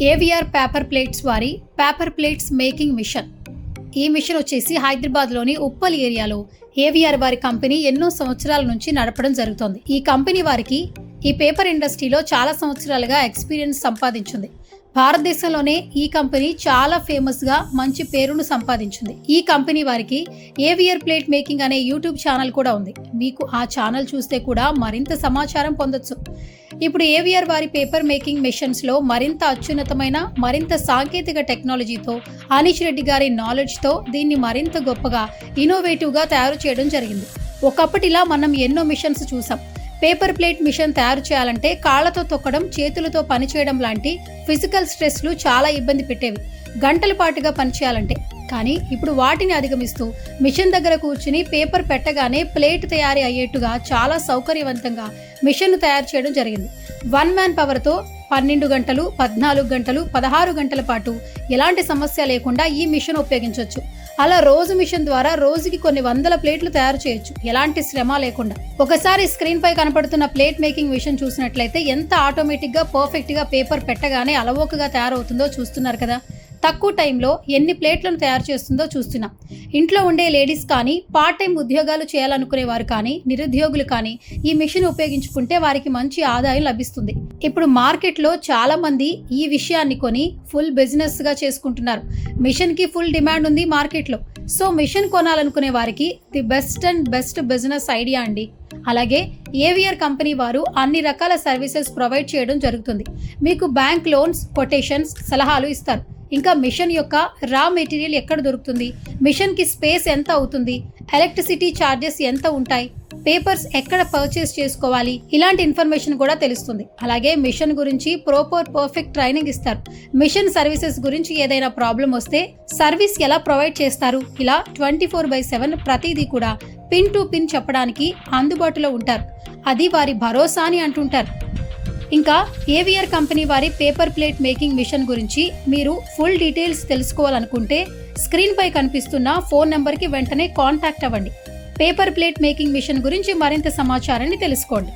AVR paper plates వారి paper plates making machine. ఈ machine వచ్చేసి హైదరాబాద్లోని ఉప్పల్ ఏరియాలో ఏవిఆర్ వారి కంపెనీ ఎన్నో సంవత్సరాల నుంచి నడపడం జరుగుతోంది. ఈ కంపెనీ వారికి ఈ పేపర్ ఇండస్ట్రీలో చాలా సంవత్సరాలుగా ఎక్స్పీరియన్స్ సంపాదించింది. భారతదేశంలోనే ఈ కంపెనీ చాలా ఫేమస్గా మంచి పేరును సంపాదించింది. ఈ కంపెనీ వారికి ఏవిఆర్ ప్లేట్ మేకింగ్ అనే యూట్యూబ్ ఛానల్ కూడా ఉంది. మీకు ఆ ఛానల్ చూస్తే కూడా మరింత సమాచారం పొందొచ్చు. ఇప్పుడు ఏవిఆర్ వారి పేపర్ మేకింగ్ మెషిన్స్లో మరింత అత్యున్నతమైన మరింత సాంకేతిక టెక్నాలజీతో అనీష్ రెడ్డి గారి నాలెడ్జ్తో దీన్ని మరింత గొప్పగా ఇన్నోవేటివ్గా తయారు చేయడం జరిగింది. ఒకప్పటిలా మనం ఎన్నో మిషన్స్ చూసాం. పేపర్ ప్లేట్ మిషన్ తయారు చేయాలంటే కాళ్లతో తొక్కడం, చేతులతో పనిచేయడం లాంటి ఫిజికల్ స్ట్రెస్లు చాలా ఇబ్బంది పెట్టేవి, గంటల పాటుగా పనిచేయాలంటే. కానీ ఇప్పుడు వాటిని అధిగమిస్తూ మిషన్ దగ్గర కూర్చుని పేపర్ పెట్టగానే ప్లేట్ తయారీ అయ్యేట్టుగా చాలా సౌకర్యవంతంగా మిషన్ను తయారు చేయడం జరిగింది. 1 మ్యాన్ పవర్తో 12 గంటలు, 14 గంటలు, 16 గంటల పాటు ఎలాంటి సమస్య లేకుండా ఈ మిషన్ ఉపయోగించవచ్చు. అలా రోజు మిషన్ ద్వారా రోజుకి కొన్ని వందల ప్లేట్లు తయారు చేయొచ్చు, ఎలాంటి శ్రమ లేకుండా. ఒకసారి స్క్రీన్ పై కనపడుతున్న ప్లేట్ మేకింగ్ మిషన్ చూసినట్లయితే ఎంత ఆటోమేటిక్ గా పర్ఫెక్ట్ గా పేపర్ పెట్టగానే అలవోకగా తయారవుతుందో చూస్తున్నారు కదా. తక్కువ టైంలో ఎన్ని ప్లేట్లను తయారు చేస్తుందో చూస్తున్నాం. ఇంట్లో ఉండే లేడీస్ కానీ, పార్ట్ టైం ఉద్యోగాలు చేయాలనుకునే వారు కానీ, నిరుద్యోగులు కానీ ఈ మిషన్ ఉపయోగించుకుంటే వారికి మంచి ఆదాయం లభిస్తుంది. ఇప్పుడు మార్కెట్లో చాలా మంది ఈ విషయాన్ని కొని ఫుల్ బిజినెస్ గా చేసుకుంటున్నారు. మిషన్ కి ఫుల్ డిమాండ్ ఉంది మార్కెట్లో. సో మిషన్ కొనాలనుకునే వారికి ది బెస్ట్ బిజినెస్ ఐడియా అండి. అలాగే ఏవిఆర్ కంపెనీ వారు అన్ని రకాల సర్వీసెస్ ప్రొవైడ్ చేయడం జరుగుతుంది. మీకు బ్యాంక్ లోన్స్, కొటేషన్స్, సలహాలు ఇస్తారు. ఇంకా మిషన్ యొక్క రా మెటీరియల్ ఎక్కడ దొరుకుతుంది, మిషన్ కి స్పేస్ ఎంత అవుతుంది, ఎలక్ట్రిసిటీ ఛార్జెస్ ఎంత ఉంటాయి, పేపర్స్ ఎక్కడ పర్చేస్ చేసుకోవాలి, ఇలాంటి ఇన్ఫర్మేషన్ కూడా తెలుస్తుంది. అలాగే మిషన్ గురించి పర్ఫెక్ట్ ట్రైనింగ్ ఇస్తారు. మిషన్ సర్వీసెస్ గురించి ఏదైనా ప్రాబ్లం వస్తే సర్వీస్ ఎలా ప్రొవైడ్ చేస్తారు, ఇలా 24/7 ప్రతిదీ కూడా పిన్ టు పిన్ చెప్పడానికి అందుబాటులో ఉంటారు. అది వారి భరోసా అని అంటుంటారు. ఇంకా ఏవిఆర్ కంపెనీ వారి పేపర్ ప్లేట్ మేకింగ్ మిషన్ గురించి మీరు ఫుల్ డీటెయిల్స్ తెలుసుకోవాలనుకుంటే స్క్రీన్ పై కనిపిస్తున్న ఫోన్ నెంబర్కి వెంటనే కాంటాక్ట్ అవ్వండి. పేపర్ ప్లేట్ మేకింగ్ మిషన్ గురించి మరింత సమాచారాన్ని తెలుసుకోండి.